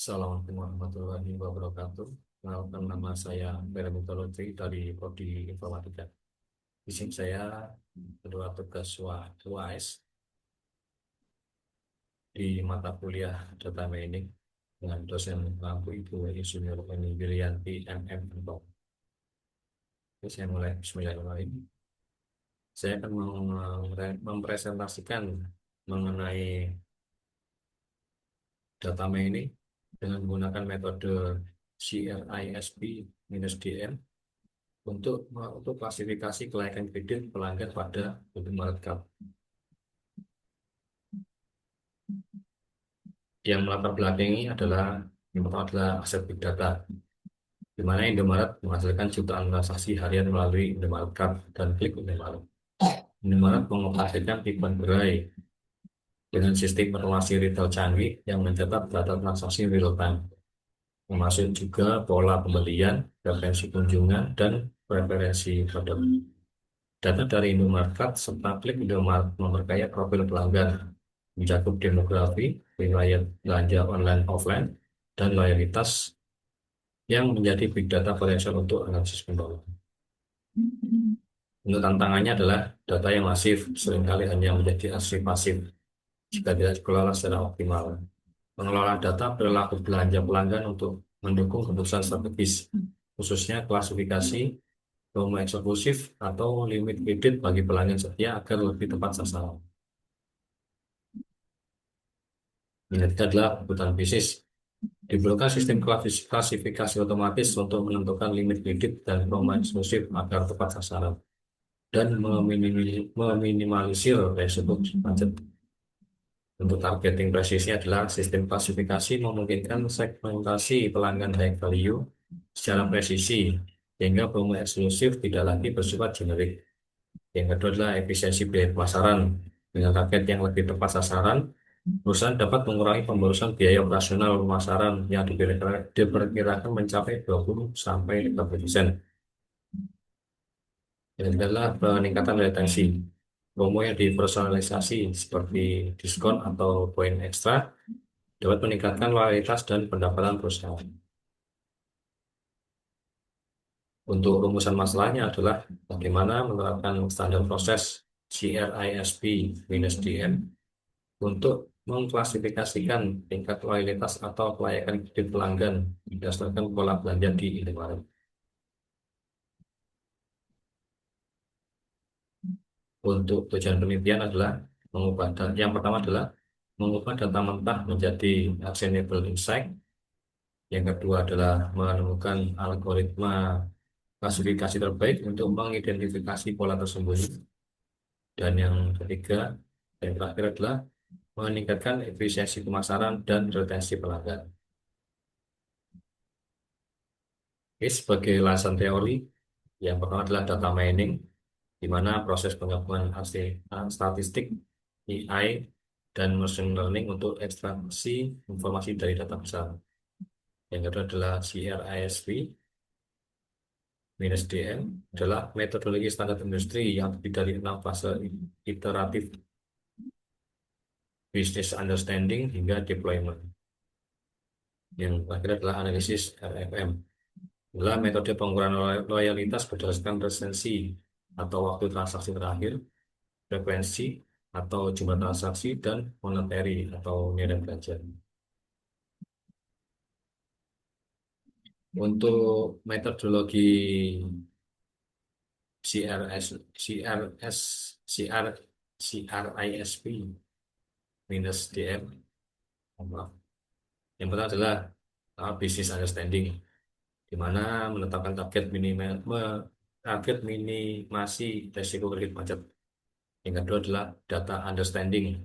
Assalamualaikum warahmatullahi wabarakatuh. Kenalkan, nama saya Ferry Lutfi dari Prodi Informatika. Di sini saya kedua tugas UAS di mata kuliah Data Mining dengan dosen lampu Ibu Insinyur Eni Wilianti MM Anton. Oke, saya mulai. Bismillahirrahmanirrahim. Saya akan mempresentasikan mengenai data mining dengan menggunakan metode CRISP-DM untuk klasifikasi kelayakan kredit pelanggan pada Indomaret Cup. Yang melatar belakangi adalah yang pertama adalah aset big data, di mana Indomaret menghasilkan jutaan transaksi harian melalui Indomaret Cup dan Klik Indomaret. Indomaret mengoperasikan ribuan gerai dengan sistem informasi retail canggih yang mencatat data transaksi real time, termasuk juga pola pembelian, preferensi kunjungan, dan preferensi produk. Data dari Indomaret serta Klik Indomaret memperkaya profil pelanggan, mencakup demografi, riwayat belanja online offline, dan loyalitas yang menjadi big data potensial untuk analisis kembali. Untuk tantangannya adalah data yang masif seringkali hanya menjadi arsip pasif jika tidak dikelola secara optimal. Pengelolaan data perilaku belanja pelanggan untuk mendukung keputusan strategis, khususnya klasifikasi, promo eksklusif, atau limit kredit bagi pelanggan setia agar lebih tepat sasaran. Ini adalah kebutuhan bisnis. Diperlukan sistem klasifikasi otomatis untuk menentukan limit kredit dan promo eksklusif agar tepat sasaran dan meminimalisir resiko macet. Untuk targeting presisi adalah sistem klasifikasi memungkinkan segmentasi pelanggan high value secara presisi sehingga promo eksklusif tidak lagi bersifat generik. Yang kedua adalah efisiensi biaya pemasaran. Dengan target yang lebih tepat sasaran, perusahaan dapat mengurangi pemborosan biaya operasional pemasaran yang diperkirakan mencapai 20-30%. Yang adalah peningkatan retensi. Promo yang dipersonalisasi seperti diskon atau poin ekstra dapat meningkatkan loyalitas dan pendapatan perusahaan. Untuk rumusan masalahnya adalah bagaimana menerapkan standar proses CRISP-DM untuk mengklasifikasikan tingkat loyalitas atau kelayakan kredit pelanggan berdasarkan pola belanja di Indomaret. Untuk tujuan penelitian adalah mengubah data. Yang pertama adalah mengubah data mentah menjadi actionable insight. Yang kedua adalah menemukan algoritma klasifikasi terbaik untuk mengidentifikasi pola tersembunyi. Dan yang ketiga dan terakhir adalah meningkatkan efisiensi pemasaran dan retensi pelanggan. Oke, sebagai landasan teori, yang pertama adalah data mining, di mana proses penggabungan hasil statistik, AI, dan machine learning untuk ekstraksi informasi dari data besar. Yang kedua adalah CRISP, DM adalah metodologi standar industri yang terdiri dari 6 fase iteratif, business understanding hingga deployment. Yang terakhir adalah analisis RFM, adalah metode pengukuran loyalitas berdasarkan resensi atau waktu transaksi terakhir, frekuensi atau jumlah transaksi, dan monetary atau nilai belanja. Untuk metodologi CRS, CRS, CR, CRISP minus DM, maaf. Yang pertama adalah business understanding, di mana menetapkan target minimasi resiko kredit macet. Yang kedua adalah data understanding,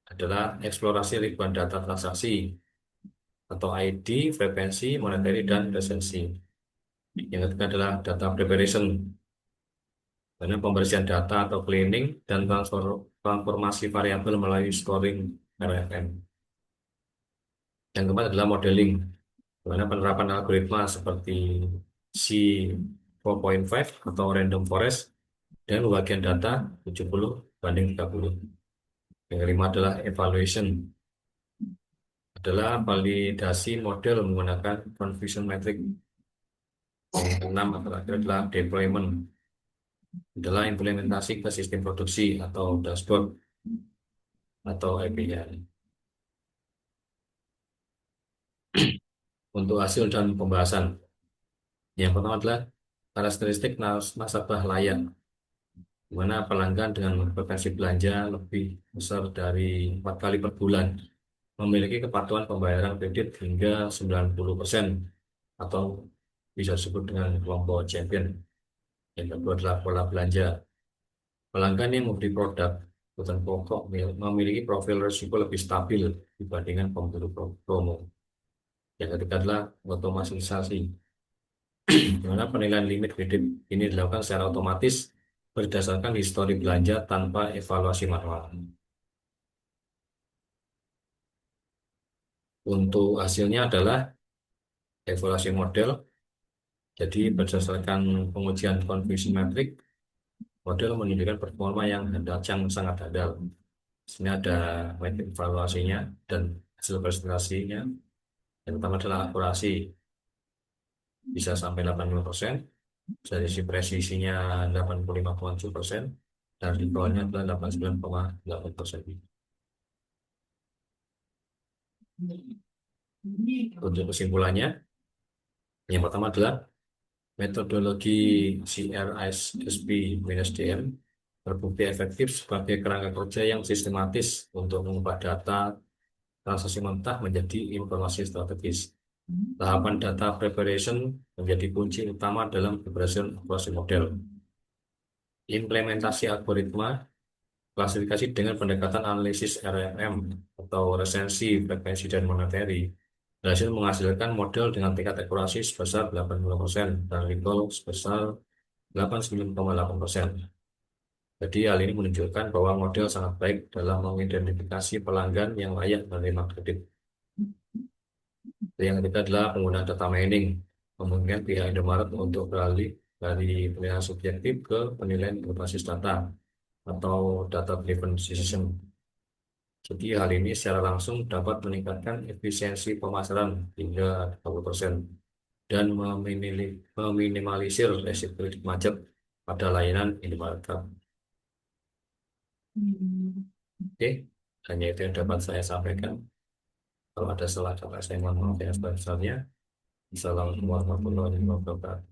adalah eksplorasi ribuan data transaksi atau ID, frekuensi, monetary, dan resensi. Yang ketiga adalah data preparation, karena pembersihan data atau cleaning dan transformasi variabel melalui scoring RFM. Yang keempat adalah modeling, di mana penerapan algoritma seperti C4.5 atau random forest dan pembagian data 70/30. Yang kelima adalah evaluation, adalah validasi model menggunakan confusion metric. Yang keenam adalah deployment, adalah implementasi ke sistem produksi atau dashboard atau API. Untuk hasil dan pembahasan, yang pertama adalah karakteristik nasabah layak, di mana pelanggan dengan frekuensi belanja lebih besar dari 4 kali per bulan memiliki kepatuhan pembayaran kredit hingga 90% atau bisa disebut dengan kelompok champion. Yang kedua adalah pola belanja. Pelanggan yang membeli produk kebutuhan pokok memiliki profil risiko lebih stabil dibandingkan pembeli promo. Yang ketiga adalah otomatisasi, di mana penilaian limit kredit ini dilakukan secara otomatis berdasarkan histori belanja tanpa evaluasi manual. Untuk hasilnya adalah evaluasi model. Jadi berdasarkan pengujian confusion metric, model menunjukkan performa yang sangat handal. Di sini ada metrik evaluasinya dan hasil presentasinya. Yang pertama adalah akurasi, bisa sampai 80%, dari sisi presisinya 85,7%, dan di bawahnya adalah 89,8%. Untuk kesimpulannya, yang pertama adalah metodologi CRISP-DM terbukti efektif sebagai kerangka kerja yang sistematis untuk mengubah data transaksi mentah menjadi informasi strategis. Tahapan data preparation menjadi kunci utama dalam keberhasilan operasi model. Implementasi algoritma klasifikasi dengan pendekatan analisis RMM atau resensi, frekuensi, dan monetary berhasil menghasilkan model dengan tingkat akurasi sebesar 80% dan recall sebesar 89,8%. Jadi hal ini menunjukkan bahwa model sangat baik dalam mengidentifikasi pelanggan yang layak menerima kredit. Yang ketiga adalah penggunaan data mining, memungkinkan pihak Indomaret untuk beralih dari penilaian subjektif ke penilaian berbasis data atau data driven decision. Jadi hal ini secara langsung dapat meningkatkan efisiensi pemasaran hingga 20% dan meminimalisir resiko kredit macet pada layanan Indomaret. Oke, hanya itu yang dapat saya sampaikan. Kalau ada salah kata saya mohon maaf yang sebesar-besarnya. Assalamualaikum warahmatullahi wabarakatuh.